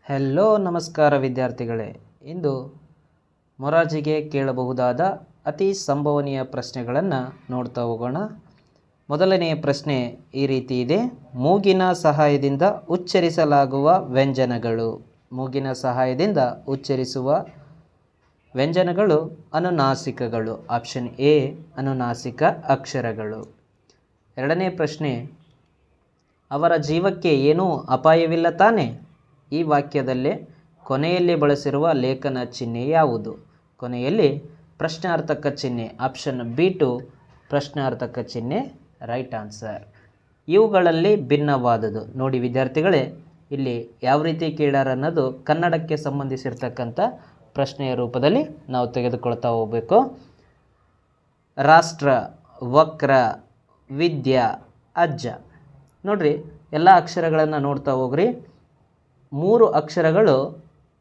Hello ನಮಸ್ಕಾರ ವಿದ್ಯಾರ್ಥಿಗಳೇ. ಇಂದು ಮೊರಾರ್ಜಿಗೆ ಕೇಳಬಹುದಾದ ಅತಿ ಸಂಭವನೀಯ ಪ್ರಶ್ನೆಗಳನ್ನು ನೋಡ್ತಾ ಹೋಗೋಣ. ಮೊದಲನೆಯ ಪ್ರಶ್ನೆ ಈ ರೀತಿ ಇದೆ. ಮೂಗಿನ ಸಹಾಯದಿಂದ ಉಚ್ಚರಿಸಲಾಗುವ ವ್ಯಂಜನಗಳು. ಮೂಗಿನ ಸಹಾಯದಿಂದ ಉಚ್ಚರಿಸುವ ವ್ಯಂಜನಗಳು ಅನುನಾಸಿಕಗಳು. ಆಪ್ಷನ್ ಎ ಅನುನಾಸಿಕ ಅಕ್ಷರಗಳು. ಎರಡನೇ ಪ್ರಶ್ನೆ, ಅವರ ಜೀವಕ್ಕೆ ಏನೂ ಅಪಾಯವಿಲ್ಲ ತಾನೆ? ಈ ವಾಕ್ಯದಲ್ಲೇ ಕೊನೆಯಲ್ಲಿ ಬಳಸಿರುವ ಲೇಖನ ಚಿಹ್ನೆ ಯಾವುದು? ಕೊನೆಯಲ್ಲಿ ಪ್ರಶ್ನಾರ್ಥಕ ಚಿಹ್ನೆ. ಆಪ್ಷನ್ ಬಿ2 ಪ್ರಶ್ನಾರ್ಥಕ ಚಿಹ್ನೆ ರೈಟ್ ಆನ್ಸರ್. ಇವುಗಳಲ್ಲಿ ಭಿನ್ನವಾದುದು. ನೋಡಿ ವಿದ್ಯಾರ್ಥಿಗಳೇ, ಇಲ್ಲಿ ಯಾವ ರೀತಿ ಕೇಳಾರ ಅನ್ನೋದು ಕನ್ನಡಕ್ಕೆ ಸಂಬಂಧಿಸಿರ್ತಕ್ಕಂಥ ಪ್ರಶ್ನೆಯ ರೂಪದಲ್ಲಿ ನಾವು ತೆಗೆದುಕೊಳ್ತಾ ಹೋಗಬೇಕು. ರಾಷ್ಟ್ರ, ವಕ್ರ, ವಿದ್ಯಾ, ಅಜ್ಜ. ನೋಡ್ರಿ, ಎಲ್ಲ ಅಕ್ಷರಗಳನ್ನು ನೋಡ್ತಾ ಹೋಗ್ರಿ. 3 ಅಕ್ಷರಗಳು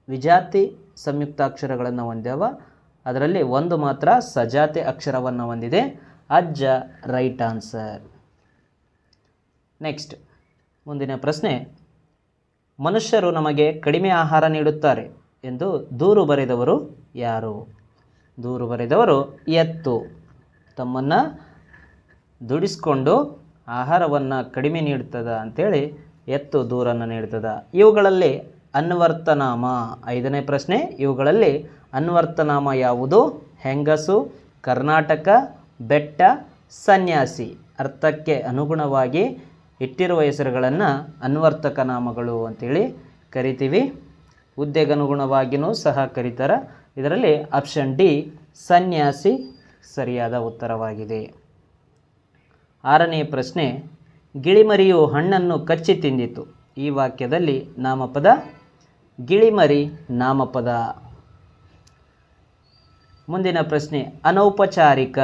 ವಿಜಾತಿ ಸಂಯುಕ್ತಾಕ್ಷರಗಳನ್ನು ಹೊಂದ್ಯಾವ. ಅದರಲ್ಲಿ ಒಂದು ಮಾತ್ರ ಸಜಾತಿ ಅಕ್ಷರವನ್ನು ಹೊಂದಿದೆ. ಅಜ್ಜ ರೈಟ್ ಆನ್ಸರ್. ನೆಕ್ಸ್ಟ್ ಮುಂದಿನ ಪ್ರಶ್ನೆ, ಮನುಷ್ಯರು ನಮಗೆ ಕಡಿಮೆ ಆಹಾರ ನೀಡುತ್ತಾರೆ ಎಂದು ದೂರು ಬರೆದವರು ಯಾರು? ದೂರು ಬರೆದವರು ಎತ್ತು. ತಮ್ಮನ್ನು ದುಡಿಸ್ಕೊಂಡು ಆಹಾರವನ್ನು ಕಡಿಮೆ ನೀಡ್ತದ ಅಂಥೇಳಿ ಎತ್ತು ದೂರನ್ನು ನೀಡ್ತದ. ಇವುಗಳಲ್ಲಿ ಅನ್ವರ್ತನಾಮ. 5ನೇ ಪ್ರಶ್ನೆ, ಇವುಗಳಲ್ಲಿ ಅನ್ವರ್ತನಾಮ ಯಾವುದು? ಹೆಂಗಸು, ಕರ್ನಾಟಕ, ಬೆಟ್ಟ, ಸನ್ಯಾಸಿ. ಅರ್ಥಕ್ಕೆ ಅನುಗುಣವಾಗಿ ಇಟ್ಟಿರುವ ಹೆಸರುಗಳನ್ನು ಅನ್ವರ್ತಕ ನಾಮಗಳು ಅಂತೇಳಿ ಕರಿತೀವಿ. ಹುದ್ದೆಗನುಗುಣವಾಗಿಯೂ ಸಹ ಕರೀತಾರೆ. ಇದರಲ್ಲಿ ಆಪ್ಷನ್ ಡಿ ಸನ್ಯಾಸಿ ಸರಿಯಾದ ಉತ್ತರವಾಗಿದೆ. 6ನೇ ಪ್ರಶ್ನೆ, ಗಿಳಿಮರಿಯು ಹಣ್ಣನ್ನು ಕಚ್ಚಿ ತಿಂದಿತು. ಈ ವಾಕ್ಯದಲ್ಲಿ ನಾಮಪದ. ಗಿಳಿಮರಿ ನಾಮಪದ. ಮುಂದಿನ ಪ್ರಶ್ನೆ, ಅನೌಪಚಾರಿಕ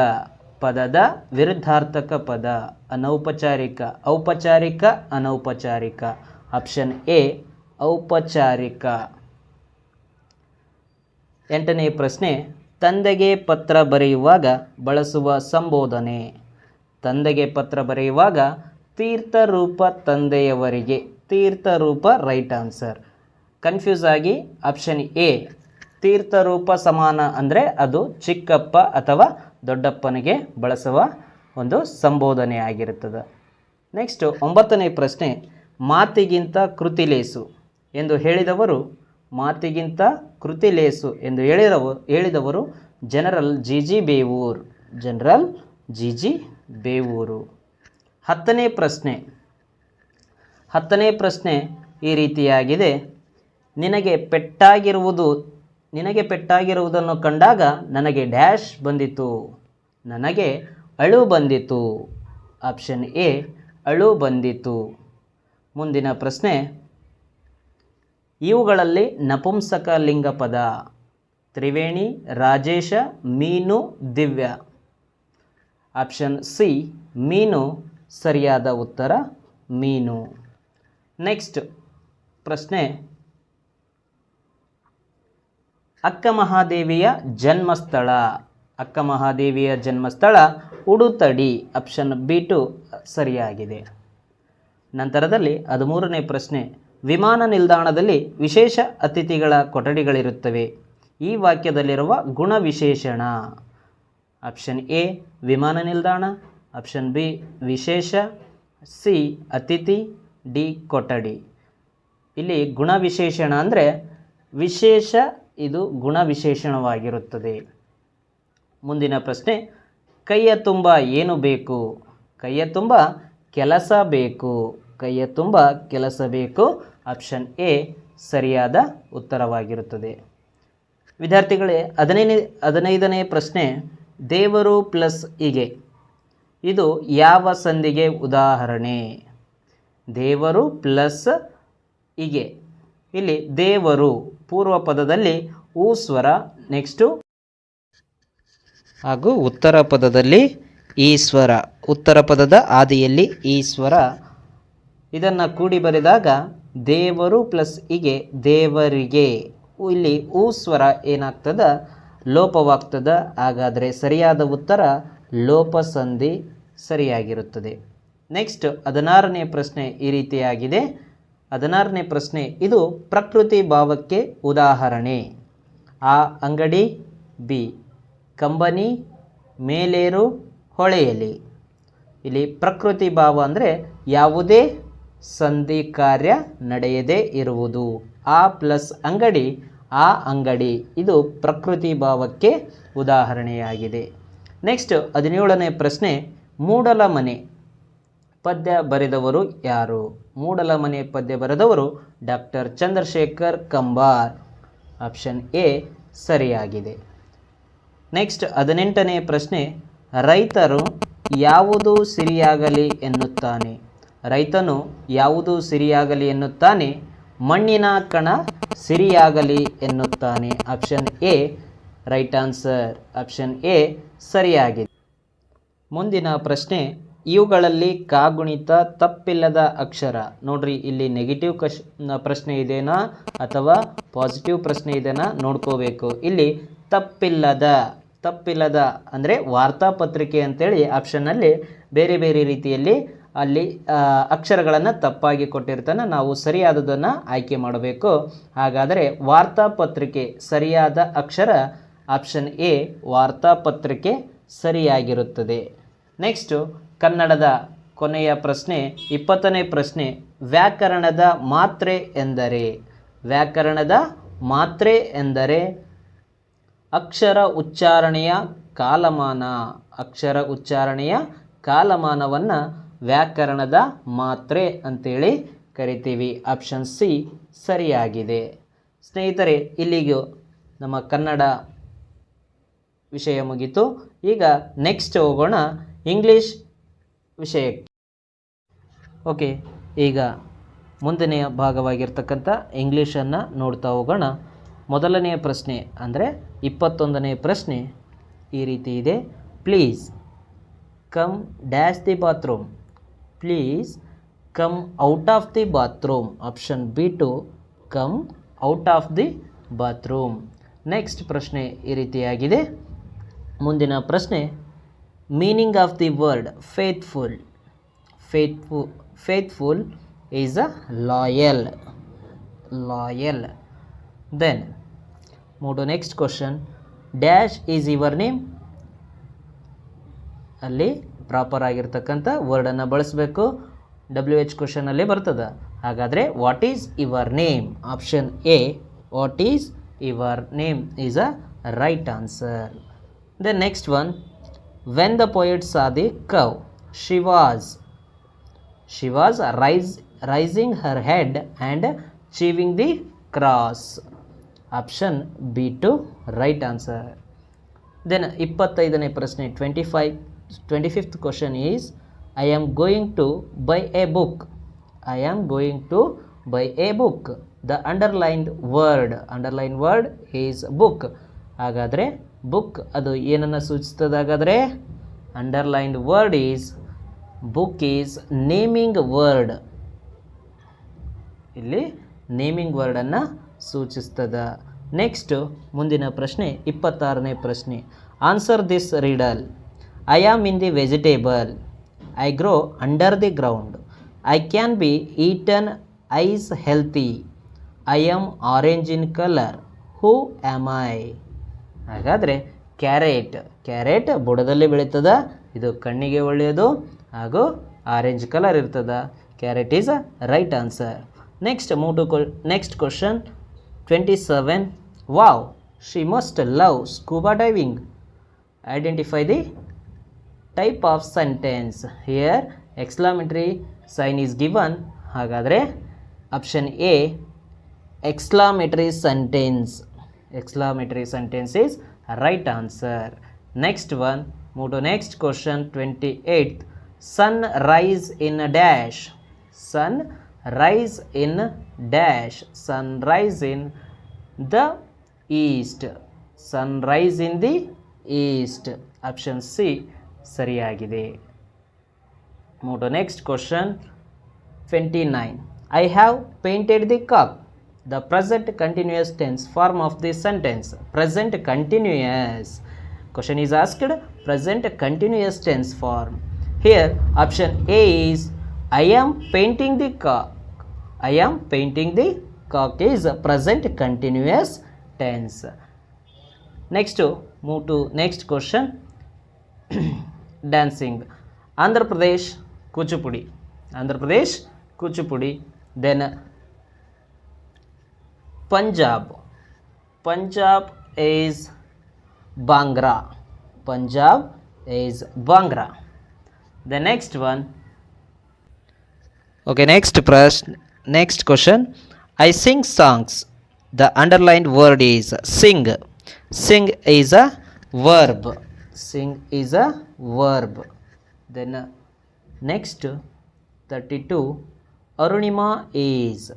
ಪದದ ವಿರುದ್ಧಾರ್ಥಕ ಪದ. ಅನೌಪಚಾರಿಕ, ಔಪಚಾರಿಕ, ಅನೌಪಚಾರಿಕ. ಆಪ್ಷನ್ ಎ ಔಪಚಾರಿಕ. 8ನೇ ಪ್ರಶ್ನೆ, ತಂದೆಗೆ ಪತ್ರ ಬರೆಯುವಾಗ ಬಳಸುವ ಸಂಬೋಧನೆ. ತಂದೆಗೆ ಪತ್ರ ಬರೆಯುವಾಗ ತೀರ್ಥರೂಪ ತಂದೆಯವರಿಗೆ. ತೀರ್ಥರೂಪ ರೈಟ್ ಆನ್ಸರ್. ಕನ್ಫ್ಯೂಸ್ ಆಗಿ ಆಪ್ಷನ್ ಎ ತೀರ್ಥರೂಪ ಸಮಾನ ಅಂದರೆ ಅದು ಚಿಕ್ಕಪ್ಪ ಅಥವಾ ದೊಡ್ಡಪ್ಪನಿಗೆ ಬಳಸುವ ಒಂದು ಸಂಬೋಧನೆ ಆಗಿರುತ್ತದೆ. ನೆಕ್ಸ್ಟ್ 9ನೇ ಪ್ರಶ್ನೆ, ಮಾತಿಗಿಂತ ಕೃತಿಲೇಸು ಎಂದು ಹೇಳಿದವರು. ಮಾತಿಗಿಂತ ಕೃತಿಲೇಸು ಎಂದು ಹೇಳಿದವರು general G Bewoor. General G Bewoor. 10ನೇ ಪ್ರಶ್ನೆ. 10ನೇ ಪ್ರಶ್ನೆ ಈ ರೀತಿಯಾಗಿದೆ. ನಿನಗೆ ಪೆಟ್ಟಾಗಿರುವುದನ್ನು ಕಂಡಾಗ ನನಗೆ ಡ್ಯಾಶ್ ಬಂದಿತು. ನನಗೆ ಅಳು ಬಂದಿತು. ಆಪ್ಷನ್ ಎ ಅಳು ಬಂದಿತು. ಮುಂದಿನ ಪ್ರಶ್ನೆ, ಇವುಗಳಲ್ಲಿ ನಪುಂಸಕ ಲಿಂಗ ಪದ. ತ್ರಿವೇಣಿ, ರಾಜೇಶ, ಮೀನು, ದಿವ್ಯ. ಆಪ್ಷನ್ ಸಿ ಮೀನು ಸರಿಯಾದ ಉತ್ತರ. ಮೀನು. ನೆಕ್ಸ್ಟ್ ಪ್ರಶ್ನೆ, ಅಕ್ಕ ಮಹಾದೇವಿಯ ಜನ್ಮಸ್ಥಳ. ಅಕ್ಕ ಮಹಾದೇವಿಯ ಜನ್ಮಸ್ಥಳ ಉಡುತಡಿ. ಆಪ್ಷನ್ ಬಿ2 ಸರಿಯಾಗಿದೆ. ನಂತರದಲ್ಲಿ 13ನೇ ಪ್ರಶ್ನೆ, ವಿಮಾನ ನಿಲ್ದಾಣದಲ್ಲಿ ವಿಶೇಷ ಅತಿಥಿಗಳ ಕೊಠಡಿಗಳಿರುತ್ತವೆ. ಈ ವಾಕ್ಯದಲ್ಲಿರುವ ಗುಣವಿಶೇಷಣ. ಆಪ್ಷನ್ ಎ ವಿಮಾನ ನಿಲ್ದಾಣ, ಆಪ್ಷನ್ ಬಿ ವಿಶೇಷ, ಸಿ ಅತಿಥಿ, ಡಿ ಕೊಠಡಿ. ಇಲ್ಲಿ ಗುಣವಿಶೇಷಣ ಅಂದರೆ ವಿಶೇಷ, ಇದು ಗುಣವಿಶೇಷಣವಾಗಿರುತ್ತದೆ. ಮುಂದಿನ ಪ್ರಶ್ನೆ, ಕೈಯ ತುಂಬ ಏನು ಬೇಕು? ಕೈಯ ತುಂಬ ಕೆಲಸ ಬೇಕು. ಕೈಯ ತುಂಬ ಕೆಲಸ ಬೇಕು. ಆಪ್ಷನ್ ಎ ಸರಿಯಾದ ಉತ್ತರವಾಗಿರುತ್ತದೆ. ವಿದ್ಯಾರ್ಥಿಗಳೇ, 15ನೇ ಪ್ರಶ್ನೆ, ದೇವರು ಪ್ಲಸ್ ಹೀಗೆ ಇದು ಯಾವ ಸಂಧಿಗೆ ಉದಾಹರಣೆ? ದೇವರು ಪ್ಲಸ್ ಹೀಗೆ. ಇಲ್ಲಿ ದೇವರು ಪೂರ್ವ ಪದದಲ್ಲಿ ಊ ಸ್ವರ, ನೆಕ್ಸ್ಟು ಹಾಗೂ ಉತ್ತರ ಪದದಲ್ಲಿ ಈ ಸ್ವರ. ಉತ್ತರ ಪದದ ಆದಿಯಲ್ಲಿ ಈ ಸ್ವರ. ಇದನ್ನು ಕೂಡಿ ಬರೆದಾಗ ದೇವರು ಪ್ಲಸ್ ಹೀಗೆ ದೇವರಿಗೆ. ಇಲ್ಲಿ ಊ ಸ್ವರ ಏನಾಗ್ತದ? ಲೋಪವಾಗ್ತದ. ಹಾಗಾದರೆ ಸರಿಯಾದ ಉತ್ತರ ಲೋಪಸಂಧಿ ಸರಿಯಾಗಿರುತ್ತದೆ. ನೆಕ್ಸ್ಟ್ 16ನೇ ಪ್ರಶ್ನೆ ಈ ರೀತಿಯಾಗಿದೆ. 16ನೇ ಪ್ರಶ್ನೆ, ಇದು ಪ್ರಕೃತಿ ಭಾವಕ್ಕೆ ಉದಾಹರಣೆ. ಆ ಅಂಗಡಿ, ಬಿ ಕಂಬನಿ, ಮೇಲೇರು, ಹೊಳೆಯಲಿ. ಇಲ್ಲಿ ಪ್ರಕೃತಿ ಭಾವ ಅಂದರೆ ಯಾವುದೇ ಸಂಧಿ ಕಾರ್ಯ ನಡೆಯದೇ ಇರುವುದು. ಆ ಪ್ಲಸ್ ಅಂಗಡಿ, ಆ ಅಂಗಡಿ, ಇದು ಪ್ರಕೃತಿ ಭಾವಕ್ಕೆ ಉದಾಹರಣೆಯಾಗಿದೆ. ನೆಕ್ಸ್ಟ್ 17ನೇ ಪ್ರಶ್ನೆ, ಮೂಡಲ ಮನೆ ಪದ್ಯ ಬರೆದವರು ಯಾರು? ಮೂಡಲ ಮನೆ ಪದ್ಯ ಬರೆದವರು doctor Chandrashekhar Kambar. Option A ಸರಿಯಾಗಿದೆ. ನೆಕ್ಸ್ಟ್ 18ನೇ ಪ್ರಶ್ನೆ, ರೈತರು ಯಾವುದು ಸಿರಿಯಾಗಲಿ ಎನ್ನುತ್ತಾನೆ? ರೈತನು ಯಾವುದು ಸಿರಿಯಾಗಲಿ ಎನ್ನುತ್ತಾನೆ? ಮಣ್ಣಿನ ಕಣ ಸಿರಿಯಾಗಲಿ ಎನ್ನುತ್ತಾನೆ. Option A right answer. Option A ಸರಿಯಾಗಿದೆ. ಮುಂದಿನ ಪ್ರಶ್ನೆ, ಇವುಗಳಲ್ಲಿ ಕಾಗುಣಿತ ತಪ್ಪಿಲ್ಲದ ಅಕ್ಷರ. ನೋಡ್ರಿ, ಇಲ್ಲಿ ನೆಗೆಟಿವ್ ಪ್ರಶ್ನೆ ಇದೆನಾ ಅಥವಾ ಪಾಸಿಟಿವ್ ಪ್ರಶ್ನೆ ಇದೆನಾ ನೋಡ್ಕೋಬೇಕು. ಇಲ್ಲಿ ತಪ್ಪಿಲ್ಲದ ಅಂದರೆ ವಾರ್ತಾಪತ್ರಿಕೆ ಅಂತೇಳಿ ಆಪ್ಷನ್ನಲ್ಲಿ ಬೇರೆ ಬೇರೆ ರೀತಿಯಲ್ಲಿ ಅಲ್ಲಿ ಅಕ್ಷರಗಳನ್ನು ತಪ್ಪಾಗಿ ಕೊಟ್ಟಿರ್ತಾನೆ. ನಾವು ಸರಿಯಾದದನ್ನು ಆಯ್ಕೆ ಮಾಡಬೇಕು. ಹಾಗಾದರೆ ವಾರ್ತಾಪತ್ರಿಕೆ ಸರಿಯಾದ ಅಕ್ಷರ ಆಪ್ಷನ್ ಎ ವಾರ್ತಾಪತ್ರಿಕೆ ಸರಿಯಾಗಿರುತ್ತದೆ. ನೆಕ್ಸ್ಟು ಕನ್ನಡದ ಕೊನೆಯ ಪ್ರಶ್ನೆ 20ನೇ ಪ್ರಶ್ನೆ, ವ್ಯಾಕರಣದ ಮಾತ್ರೆ ಎಂದರೆ? ವ್ಯಾಕರಣದ ಮಾತ್ರೆ ಎಂದರೆ ಅಕ್ಷರ ಉಚ್ಚಾರಣೆಯ ಕಾಲಮಾನ. ಅಕ್ಷರ ಉಚ್ಚಾರಣೆಯ ಕಾಲಮಾನವನ್ನು ವ್ಯಾಕರಣದ ಮಾತ್ರೆ ಅಂತೇಳಿ ಕರಿತೀವಿ. ಆಪ್ಷನ್ ಸಿ ಸರಿಯಾಗಿದೆ. ಸ್ನೇಹಿತರೆ, ಇಲ್ಲಿಗೂ ನಮ್ಮ ಕನ್ನಡ ವಿಷಯ ಮುಗಿತು. ಈಗ ನೆಕ್ಸ್ಟ್ ಹೋಗೋಣ ಇಂಗ್ಲೀಷ್ ವಿಷಯಕ್ಕೆ. ಓಕೆ, ಈಗ ಮುಂದಿನ ಭಾಗವಾಗಿರ್ತಕ್ಕಂಥ ಇಂಗ್ಲೀಷನ್ನು ನೋಡ್ತಾ ಹೋಗೋಣ. ಮೊದಲನೆಯ ಪ್ರಶ್ನೆ ಅಂದರೆ 21ನೇ ಪ್ರಶ್ನೆ ಈ ರೀತಿ ಇದೆ. Please come dash the bathroom. Please come out of the bathroom. Option B to come out of the bathroom. Next ಪ್ರಶ್ನೆ ಈ ರೀತಿಯಾಗಿದೆ. ಮುಂದಿನ ಪ್ರಶ್ನೆ, meaning of the word faithful. Faithful is a loyal. Then move to next question, dash is your name. ಅಲ್ಲಿ proper ಆಗಿರ್ತಕ್ಕಂಥ ವರ್ಡನ್ನು ಬಳಸಬೇಕು. WH ಕ್ವಶನಲ್ಲಿ ಬರ್ತದೆ. ಹಾಗಾದರೆ what is your name? Option A what is your name is a right answer. The next one, when the poet saw the cow, she was raising her head and chewing the grass. Option B to right answer. Then 25ನೇ ಪ್ರಶ್ನೆ 25th question is, I am going to buy a book. I am going to buy a book. The underlined word is book. ಹಾಗಾದರೆ book ಅದು ಏನನ್ನು ಸೂಚಿಸ್ತದೆ? ಹಾಗಾದರೆ underlined word is book is naming word. ಇಲ್ಲಿ naming ವರ್ಡನ್ನು ಸೂಚಿಸ್ತದೆ. Next ಮುಂದಿನ ಪ್ರಶ್ನೆ 26ನೇ ಪ್ರಶ್ನೆ, answer this riddle. I am in the vegetable. I grow under the ground. I can be eaten. I's healthy. I am orange in colour. Who am I? ಹಾಗಾದರೆ carrot ಬುಡದಲ್ಲಿ ಬೆಳೀತದ. ಇದು ಕಣ್ಣಿಗೆ ಒಳ್ಳೆಯದು ಹಾಗೂ ಆರೆಂಜ್ ಕಲರ್ ಇರ್ತದ. Carrot is a right answer. Next move to next question 27. Wow, she must love scuba diving. Identify the type of sentence. Here exclamatory sign is given. ಹಾಗಾದರೆ option A exclamatory sentence. Exclamatory sentence is right answer. Next one, move to next question 28th. Sun rise in a dash. Sun rise in dash. Sun rise in the east. Sun rise in the east. Option C ಸರಿಯಾಗಿದೆ. Move to next question 29. I have painted the cup. The present continuous tense form of this sentence. Present continuous. Question is asked, present continuous tense form. Here option A is I am painting the I am painting the cock is present continuous tense. Next, move to next question. Dancing. Andhra Pradesh Kuchipudi. Andhra Pradesh Kuchipudi. Then Punjab. Punjab is Bhangra. Punjab is Bhangra. The next one. Okay, next question. I sing songs. The underlined word is sing. Sing is a verb. Sing is a verb. Then next 32. Arunima is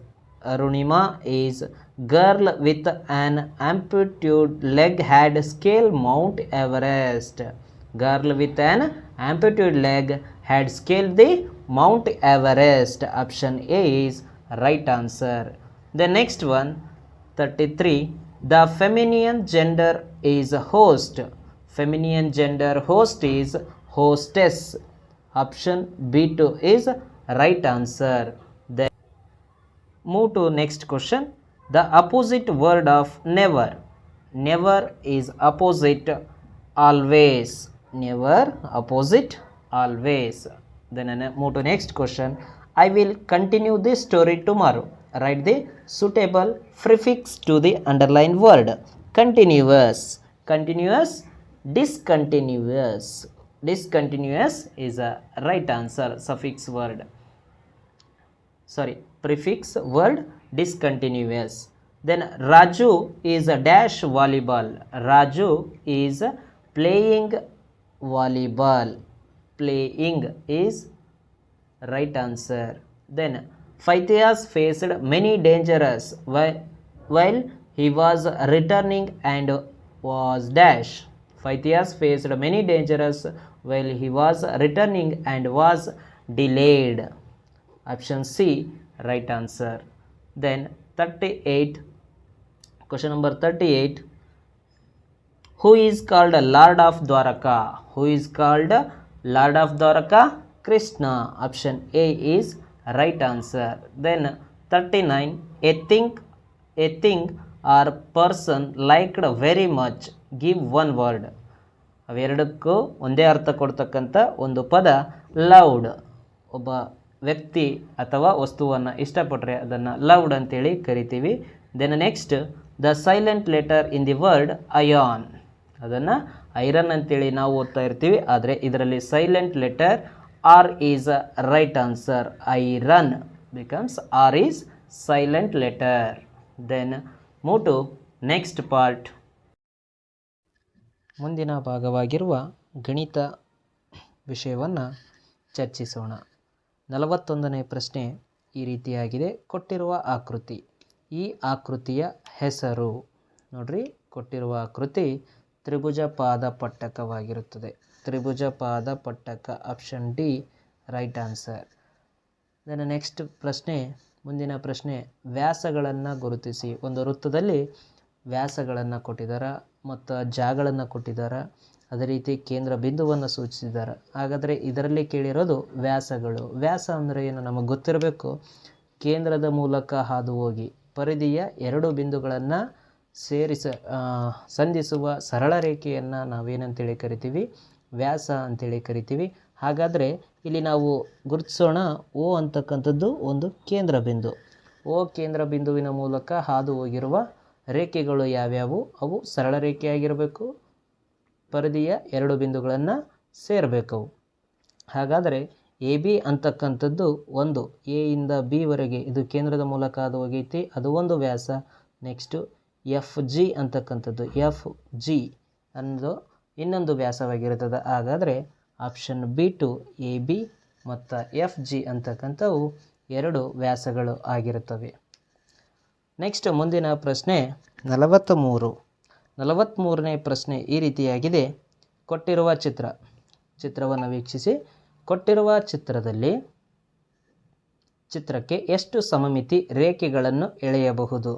girl with an amputated leg had scaled Mount Everest. Girl with an amputated leg had scaled the Mount Everest. Option A is right answer. The next one 33. The feminine gender is host. Feminine gender host is hostess. Option B2 is right answer. Then move to next question. The opposite word of never. Never is opposite always. Never opposite always. Then move to next question. I will continue this story tomorrow. Write the suitable prefix to the underlined word. Continuous. Continuous. Discontinuous. Discontinuous is a right answer. Suffix word. Prefix word discontinuous. Then Raju is a dash volleyball. Raju is playing volleyball. Playing is right answer. Then Phytheas faced many dangers while he was returning and was dash. Phytheas faced many dangers while he was returning and was delayed. Option C right answer. Then 38. Question number 38. Who is called Lord of Dwaraka? Who is called Lord of Dwaraka? Krishna. Option A is right answer. Then 39. A thing or person liked very much. Give one word. ಅವೆರಡಕ್ಕೂ ಒಂದೇ ಅರ್ಥ ಕೊಡ್ತಕ್ಕಂಥ ಒಂದು ಪದ loved. ಒಬ್ಬ ವ್ಯಕ್ತಿ ಅಥವಾ ವಸ್ತುವನ್ನು ಇಷ್ಟಪಟ್ಟರೆ ಅದನ್ನು ಲವ್ಡ್ ಅಂತೇಳಿ ಕರಿತೀವಿ. Then next the silent letter in the word iron. ಅದನ್ನು ಐರನ್ ಅಂತೇಳಿ ನಾವು ಓದ್ತಾ ಇರ್ತೀವಿ, ಆದರೆ ಇದರಲ್ಲಿ silent letter R is right answer. Iron becomes R is silent letter. Then move to next part. ಮುಂದಿನ ಭಾಗವಾಗಿರುವ ಗಣಿತ ವಿಷಯವನ್ನು ಚರ್ಚಿಸೋಣ. 41ನೇ ಪ್ರಶ್ನೆ ಈ ರೀತಿಯಾಗಿದೆ. ಕೊಟ್ಟಿರುವ ಆಕೃತಿ. ಈ ಆಕೃತಿಯ ಹೆಸರು ನೋಡ್ರಿ. ಕೊಟ್ಟಿರುವ ಆಕೃತಿ ತ್ರಿಭುಜ ಪಾದ ಪಟ್ಟಕವಾಗಿರುತ್ತದೆ. ತ್ರಿಭುಜ ಪಾದ ಪಟ್ಟಕ. Option D right answer. Then next ಪ್ರಶ್ನೆ, ಮುಂದಿನ ಪ್ರಶ್ನೆ, ವ್ಯಾಸಗಳನ್ನು ಗುರುತಿಸಿ. ಒಂದು ವೃತ್ತದಲ್ಲಿ ವ್ಯಾಸಗಳನ್ನು ಕೊಟ್ಟಿದ್ದಾರೆ ಮತ್ತು ಜಾಗಳನ್ನು ಕೊಟ್ಟಿದ್ದಾರೆ, ಅದೇ ರೀತಿ ಕೇಂದ್ರ ಬಿಂದುವನ್ನು ಸೂಚಿಸಿದ್ದಾರೆ. ಹಾಗಾದರೆ ಇದರಲ್ಲಿ ಕೇಳಿರೋದು ವ್ಯಾಸಗಳು. ವ್ಯಾಸ ಅಂದರೆ ಏನು ನಮಗೆ ಗೊತ್ತಿರಬೇಕು. ಕೇಂದ್ರದ ಮೂಲಕ ಹಾದು ಹೋಗಿ ಪರಿಧಿಯ ಎರಡು ಬಿಂದುಗಳನ್ನು ಸಂಧಿಸುವ ಸರಳ ರೇಖೆಯನ್ನು ನಾವೇನಂತೇಳಿ ಕರಿತೀವಿ? ವ್ಯಾಸ ಅಂತೇಳಿ ಕರಿತೀವಿ. ಹಾಗಾದರೆ ಇಲ್ಲಿ ನಾವು ಗುರುತಿಸೋಣ. ಓ ಅಂತಕ್ಕಂಥದ್ದು ಒಂದು ಕೇಂದ್ರ ಬಿಂದು. ಓ ಕೇಂದ್ರ ಬಿಂದುವಿನ ಮೂಲಕ ಹಾದು ಹೋಗಿರುವ ರೇಖೆಗಳು ಯಾವ್ಯಾವು? ಅವು ಸರಳ ರೇಖೆಯಾಗಿರಬೇಕು, ಪರಿಧಿಯ ಎರಡು ಬಿಂದುಗಳನ್ನು ಸೇರಬೇಕವು. ಹಾಗಾದರೆ ಎ ಬಿ ಅಂತಕ್ಕಂಥದ್ದು ಒಂದು, ಎ ಇಂದ ಬಿ ವರೆಗೆ ಇದು ಕೇಂದ್ರದ ಮೂಲಕ ಅದು ಹೋಗೈತಿ, ಅದು ಒಂದು ವ್ಯಾಸ. ನೆಕ್ಸ್ಟು ಎಫ್ ಜಿ ಅಂತಕ್ಕಂಥದ್ದು, ಎಫ್ ಜಿ ಅನ್ನೋದು ಇನ್ನೊಂದು ವ್ಯಾಸವಾಗಿರುತ್ತದೆ. ಹಾಗಾದರೆ option B two A B ಮತ್ತು ಎಫ್ ಜಿ ಅಂತಕ್ಕಂಥವು ಎರಡು ವ್ಯಾಸಗಳು ಆಗಿರುತ್ತವೆ. ನೆಕ್ಸ್ಟ್ ಮುಂದಿನ ಪ್ರಶ್ನೆ 43ನೇ ಪ್ರಶ್ನೆ ಈ ರೀತಿಯಾಗಿದೆ. ಕೊಟ್ಟಿರುವ ಚಿತ್ರವನ್ನು ವೀಕ್ಷಿಸಿ. ಕೊಟ್ಟಿರುವ ಚಿತ್ರಕ್ಕೆ ಎಷ್ಟು ಸಮಮಿತಿ ರೇಖೆಗಳನ್ನು ಎಳೆಯಬಹುದು?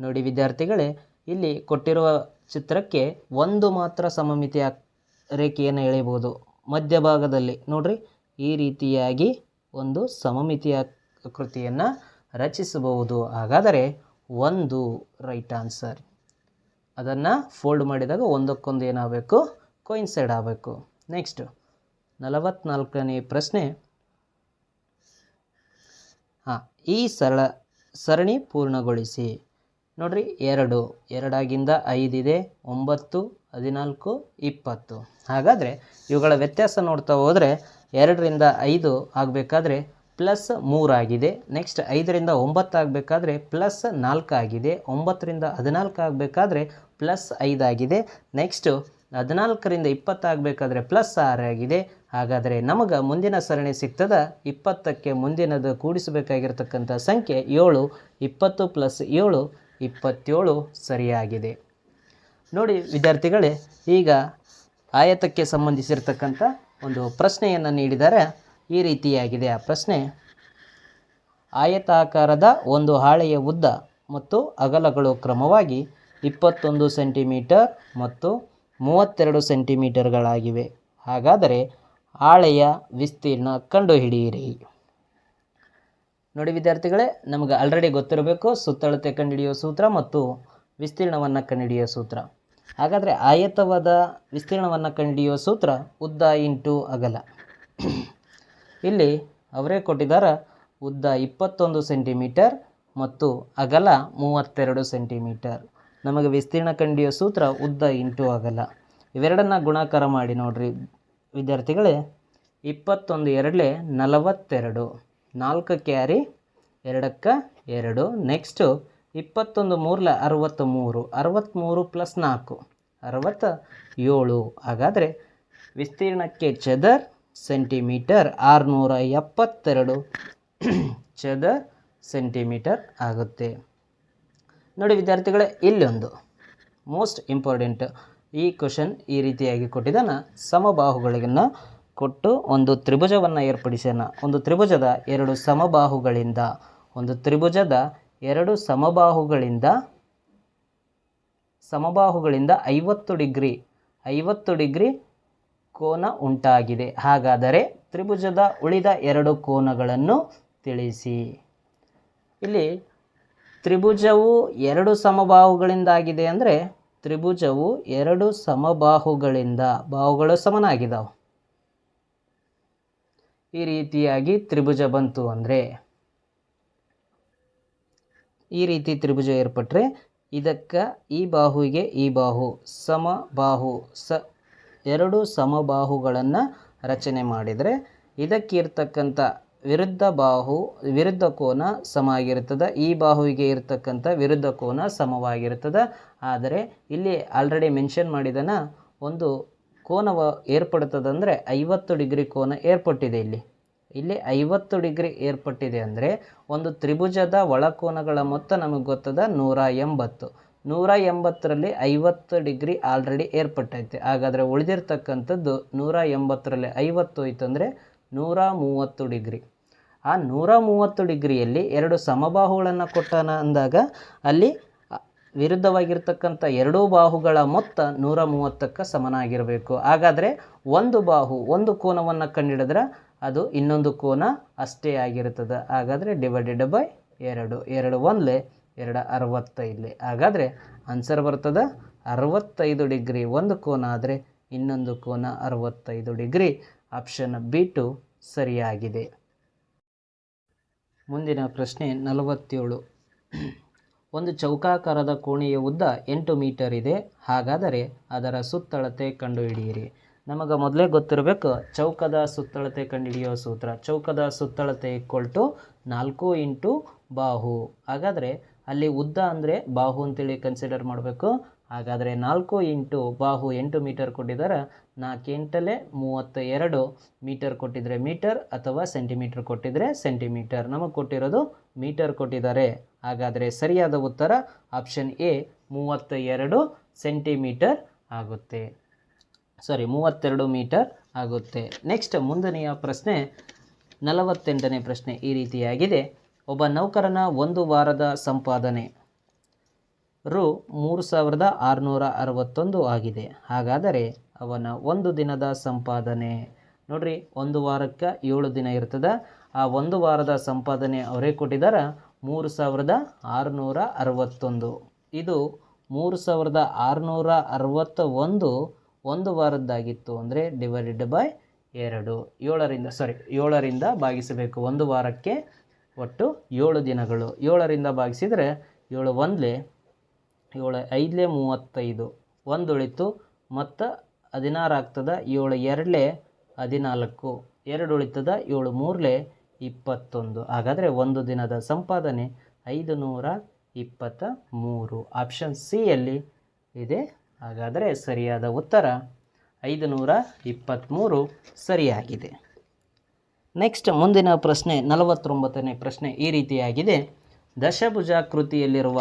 ನೋಡಿ ವಿದ್ಯಾರ್ಥಿಗಳೇ, ಇಲ್ಲಿ ಕೊಟ್ಟಿರುವ ಚಿತ್ರಕ್ಕೆ ಒಂದು ಮಾತ್ರ ಸಮಮಿತಿಯ ರೇಖೆಯನ್ನು ಎಳೆಯಬಹುದು. ಮಧ್ಯಭಾಗದಲ್ಲಿ ನೋಡ್ರಿ, ಈ ರೀತಿಯಾಗಿ ಒಂದು ಸಮಮಿತಿಯ ಆಕೃತಿಯನ್ನು ರಚಿಸಬಹುದು. ಹಾಗಾದರೆ 1 ರೈಟ್ ಆನ್ಸರ್. ಅದನ್ನು ಫೋಲ್ಡ್ ಮಾಡಿದಾಗ ಒಂದಕ್ಕೊಂದು ಏನಾಗಬೇಕು, ಕೋಯಿನ್ಸೈಡ್ ಆಗಬೇಕು. ನೆಕ್ಸ್ಟ್ 44ನೇ ಪ್ರಶ್ನೆ. ಈ ಸರಣಿ ಪೂರ್ಣಗೊಳಿಸಿ. ನೋಡ್ರಿ, 2 ಆಗಿಂದ 5 ಇದೆ, 9, 14, 20. ಹಾಗಾದರೆ ಇವುಗಳ ವ್ಯತ್ಯಾಸ ನೋಡ್ತಾ ಹೋದರೆ 2ರಿಂದ 5 ಆಗಬೇಕಾದ್ರೆ +3 ಆಗಿದೆ. ನೆಕ್ಸ್ಟ್ 5ರಿಂದ 9 ಆಗಬೇಕಾದ್ರೆ +4 ಆಗಿದೆ. 9ರಿಂದ 14 ಆಗಬೇಕಾದ್ರೆ +5 ಆಗಿದೆ. ನೆಕ್ಸ್ಟು 14ರಿಂದ 20 ಆಗಬೇಕಾದ್ರೆ +6 ಆಗಿದೆ. ಹಾಗಾದರೆ ನಮಗೆ ಮುಂದಿನ ಸರಣಿ ಸಿಗ್ತದ 20ಕ್ಕೆ ಮುಂದಿನದು ಕೂಡಿಸಬೇಕಾಗಿರ್ತಕ್ಕಂಥ ಸಂಖ್ಯೆ 7. 20 + 7 27 ಸರಿಯಾಗಿದೆ. ನೋಡಿ ವಿದ್ಯಾರ್ಥಿಗಳೇ, ಈಗ ಆಯತಕ್ಕೆ ಸಂಬಂಧಿಸಿರ್ತಕ್ಕಂಥ ಒಂದು ಪ್ರಶ್ನೆಯನ್ನು ನೀಡಿದರೆ ಈ ರೀತಿಯಾಗಿದೆ. ಆ ಪ್ರಶ್ನೆ: ಆಯತಾಕಾರದ ಒಂದು ಹಾಳೆಯ ಉದ್ದ ಮತ್ತು ಅಗಲಗಳು ಕ್ರಮವಾಗಿ 21 ಸೆಂಟಿಮೀಟರ್ ಮತ್ತು 32 ಸೆಂಟಿಮೀಟರ್ಗಳಾಗಿವೆ. ಹಾಗಾದರೆ ಹಾಳೆಯ ವಿಸ್ತೀರ್ಣ ಕಂಡುಹಿಡಿಯಿರಿ. ನೋಡಿ ವಿದ್ಯಾರ್ಥಿಗಳೇ, ನಮಗೆ ಆಲ್ರೆಡಿ ಗೊತ್ತಿರಬೇಕು ಸುತ್ತಳತೆ ಕಂಡುಹಿಡಿಯುವ ಸೂತ್ರ ಮತ್ತು ವಿಸ್ತೀರ್ಣವನ್ನು ಕಂಡುಹಿಡಿಯುವ ಸೂತ್ರ. ಹಾಗಾದರೆ ಆಯತವಾದ ವಿಸ್ತೀರ್ಣವನ್ನು ಕಂಡುಹಿಡಿಯುವ ಸೂತ್ರ ಉದ್ದ ಇಂಟು ಅಗಲ. ಇಲ್ಲಿ ಅವರೇ ಕೊಟ್ಟಿದ್ದಾರೆ ಉದ್ದ 21 ಸೆಂಟಿಮೀಟರ್ ಮತ್ತು ಅಗಲ 32 ಸೆಂಟಿಮೀಟರ್. ನಮಗೆ ವಿಸ್ತೀರ್ಣ ಕಂಡುಹಿಡಿಯುವ ಸೂತ್ರ ಉದ್ದ ಇಂಟು ಅಗಲ. ಇವೆರಡನ್ನು ಗುಣಾಕಾರ ಮಾಡಿ ನೋಡ್ರಿ ವಿದ್ಯಾರ್ಥಿಗಳೇ. 21 2 42, 4 ಕ್ಯಾರಿ 2ಕ್ಕೆ 2. ನೆಕ್ಸ್ಟು 21 3 63, 63 + 4 67. ಹಾಗಾದರೆ ವಿಸ್ತೀರ್ಣಕ್ಕೆ ಚದರ್ ಸೆಂಟಿಮೀಟರ್ 672 ಚದರ್ ಸೆಂಟಿಮೀಟರ್ ಆಗುತ್ತೆ. ನೋಡಿ ವಿದ್ಯಾರ್ಥಿಗಳೇ, ಇಲ್ಲೊಂದು ಮೋಸ್ಟ್ ಇಂಪಾರ್ಟೆಂಟ್ ಈ ಕ್ವಶನ್ ಈ ರೀತಿಯಾಗಿ ಕೊಟ್ಟಿದ್ದಾನೆ. ಸಮಬಾಹುಗಳನ್ನು ಕೊಟ್ಟು ಒಂದು ತ್ರಿಭುಜವನ್ನು ಏರ್ಪಡಿಸೋಣ. ಒಂದು ತ್ರಿಭುಜದ 2 ಸಮಬಾಹುಗಳಿಂದ 50 ಡಿಗ್ರಿ ಕೋನ ಉಂಟಾಗಿದೆ. ಹಾಗಾದರೆ ತ್ರಿಭುಜದ ಉಳಿದ 2 ಕೋನಗಳನ್ನು ತಿಳಿಸಿ. ಇಲ್ಲಿ ತ್ರಿಭುಜವು 2 ಸಮಬಾಹುಗಳಿಂದ ಆಗಿದೆ ಅಂದರೆ ತ್ರಿಭುಜವು 2 ಸಮಬಾಹುಗಳಿಂದ, ಬಾಹುಗಳು ಸಮನಾಗಿದ್ದಾವೆ, ಈ ರೀತಿಯಾಗಿ ತ್ರಿಭುಜ ಬಂತು ಅಂದರೆ, ಈ ರೀತಿ ತ್ರಿಭುಜ ಏರ್ಪಟ್ಟರೆ ಇದಕ್ಕೆ ಈ ಬಾಹುವಿಗೆ ಈ ಬಾಹು ಸಮಬಾಹು 2 ಸಮಬಾಹುಗಳನ್ನು ರಚನೆ ಮಾಡಿದರೆ ಇದಕ್ಕಿರ್ತಕ್ಕಂಥ ವಿರುದ್ಧ ಕೋನ ಸಮ ಆಗಿರ್ತದೆ. ಈ ಬಾಹುವಿಗೆ ಇರ್ತಕ್ಕಂಥ ವಿರುದ್ಧ ಕೋನ ಸಮವಾಗಿರ್ತದೆ. ಆದರೆ ಇಲ್ಲಿ ಆಲ್ರೆಡಿ ಮೆನ್ಷನ್ ಮಾಡಿದನ ಒಂದು ಕೋನವ ಏರ್ಪಡ್ತದಂದರೆ 50 ಡಿಗ್ರಿ ಕೋನ ಏರ್ಪಟ್ಟಿದೆ. ಇಲ್ಲಿ 50 ಡಿಗ್ರಿ ಏರ್ಪಟ್ಟಿದೆ ಅಂದರೆ ಒಂದು ತ್ರಿಭುಜದ ಒಳಕೋನಗಳ ಮೊತ್ತ ನಮಗೆ ಗೊತ್ತದ 180. 180ರಲ್ಲಿ 50 ಡಿಗ್ರಿ ಆಲ್ರೆಡಿ ಏರ್ಪಟ್ಟೈತೆ. ಹಾಗಾದರೆ ಉಳಿದಿರ್ತಕ್ಕಂಥದ್ದು 180ರಲ್ಲಿ 50 ಹೋಯ್ತು ಅಂದರೆ 130 ಡಿಗ್ರಿ. ಆ 130 ಡಿಗ್ರಿಯಲ್ಲಿ 2 ಸಮಬಾಹುಗಳನ್ನು ಕೊಟ್ಟಾನ ಅಂದಾಗ ಅಲ್ಲಿ ವಿರುದ್ಧವಾಗಿರ್ತಕ್ಕಂಥ 2 ಬಾಹುಗಳ ಮೊತ್ತ 130ಕ್ಕೆ ಸಮನಾಗಿರಬೇಕು. ಹಾಗಾದರೆ ಒಂದು ಕೋನವನ್ನು ಕಂಡುಹಿಡಿದ್ರೆ ಅದು ಇನ್ನೊಂದು ಕೋನ ಅಷ್ಟೇ ಆಗಿರ್ತದೆ. ಹಾಗಾದರೆ ಡಿವೈಡೆಡ್ ಬೈ 2, 2 1 2 65. ಹಾಗಾದರೆ ಆನ್ಸರ್ ಬರ್ತದೆ 65 ಡಿಗ್ರಿ ಒಂದು ಕೋನ ಆದರೆ ಇನ್ನೊಂದು ಕೋನ 65 ಡಿಗ್ರಿ. ಆಪ್ಷನ್ B2 ಸರಿಯಾಗಿದೆ. ಮುಂದಿನ ಪ್ರಶ್ನೆ 47. ಒಂದು ಚೌಕಾಕಾರದ ಕೋಣೆಯ ಉದ್ದ 8 ಮೀಟರ್ ಇದೆ. ಹಾಗಾದರೆ ಅದರ ಸುತ್ತಳತೆ ಕಂಡುಹಿಡಿಯಿರಿ. ನಮಗೆ ಮೊದಲೇ ಗೊತ್ತಿರಬೇಕು ಚೌಕದ ಸುತ್ತಳತೆ ಕಂಡುಹಿಡಿಯುವ ಸೂತ್ರ. ಚೌಕದ ಸುತ್ತಳತೆ = 4 ಇಂಟು ಬಾಹು. ಹಾಗಾದರೆ ಅಲ್ಲಿ ಉದ್ದ ಅಂದರೆ ಬಾಹು ಅಂತೇಳಿ ಕನ್ಸಿಡರ್ ಮಾಡಬೇಕು. ಹಾಗಾದರೆ 4 ಇಂಟು ಬಾಹು 8 ಮೀಟರ್ ಕೊಟ್ಟಿದ್ದಾರೆ. 4 8 32 ಮೀಟರ್ ಕೊಟ್ಟಿದ್ರೆ ಮೀಟರ್ ಅಥವಾ ಸೆಂಟಿಮೀಟರ್ ಕೊಟ್ಟಿದ್ರೆ ಸೆಂಟಿಮೀಟರ್. ನಮಗೆ ಕೊಟ್ಟಿರೋದು ಮೀಟರ್ ಕೊಟ್ಟಿದ್ದಾರೆ. ಹಾಗಾದರೆ ಸರಿಯಾದ ಉತ್ತರ ಆಪ್ಷನ್ ಎ 32 ಸೆಂಟಿಮೀಟರ್ ಆಗುತ್ತೆ. 32 ಮೀಟರ್ ಆಗುತ್ತೆ. ನೆಕ್ಸ್ಟ್ ಮುಂದನೆಯ ಪ್ರಶ್ನೆ 48ನೇ ಪ್ರಶ್ನೆ ಈ ರೀತಿಯಾಗಿದೆ. ಒಬ್ಬ ನೌಕರನ ಒಂದು ವಾರದ ಸಂಪಾದನೆ ರು 3661 ಆಗಿದೆ. ಹಾಗಾದರೆ ಅವನ ಒಂದು ದಿನದ ಸಂಪಾದನೆ ನೋಡ್ರಿ, ಒಂದು ವಾರಕ್ಕೆ 7 ದಿನ ಇರ್ತದೆ. ಆ ಒಂದು ವಾರದ ಸಂಪಾದನೆ ಅವರೇ ಕೊಟ್ಟಿದ್ದಾರೆ 3661. ಇದು 3661 ಒಂದು ವಾರದ್ದಾಗಿತ್ತು ಅಂದರೆ ಡಿವೈಡೆಡ್ ಬೈ 2. 7ರಿಂದ ಭಾಗಿಸಬೇಕು. ಒಂದು ವಾರಕ್ಕೆ ಒಟ್ಟು 7 ದಿನಗಳು. 7ರಿಂದ ಭಾಗಿಸಿದರೆ 7 1 7 5 35, 1 ಉಳಿತು ಮತ್ತು 16 ಆಗ್ತದೆ. 7 2 14, 2 ಉಳಿತದ. 7 3 21. ಹಾಗಾದರೆ ಒಂದು ದಿನದ ಸಂಪಾದನೆ 523. ಆಪ್ಷನ್ ಸಿಯಲ್ಲಿ ಇದೆ. ಹಾಗಾದರೆ ಸರಿಯಾದ ಉತ್ತರ 523 ಸರಿಯಾಗಿದೆ. ನೆಕ್ಸ್ಟ್ ಮುಂದಿನ ಪ್ರಶ್ನೆ 49ನೇ ಪ್ರಶ್ನೆ ಈ ರೀತಿಯಾಗಿದೆ. ದಶಭುಜಾಕೃತಿಯಲ್ಲಿರುವ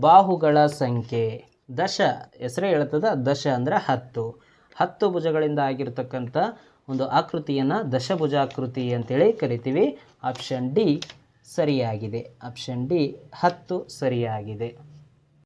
ಬಾಹುಗಳ ಸಂಖ್ಯೆ. ದಶ ಹೆಸರೇ ಹೇಳ್ತದ. ದಶ ಅಂದರೆ 10 ಭುಜಗಳಿಂದ ಆಗಿರ್ತಕ್ಕಂಥ ಒಂದು ಆಕೃತಿಯನ್ನು ದಶಭುಜಾಕೃತಿ ಅಂತೇಳಿ ಕರಿತೀವಿ. ಆಪ್ಷನ್ ಡಿ ಸರಿಯಾಗಿದೆ. ಆಪ್ಷನ್ ಡಿ 10 ಸರಿಯಾಗಿದೆ.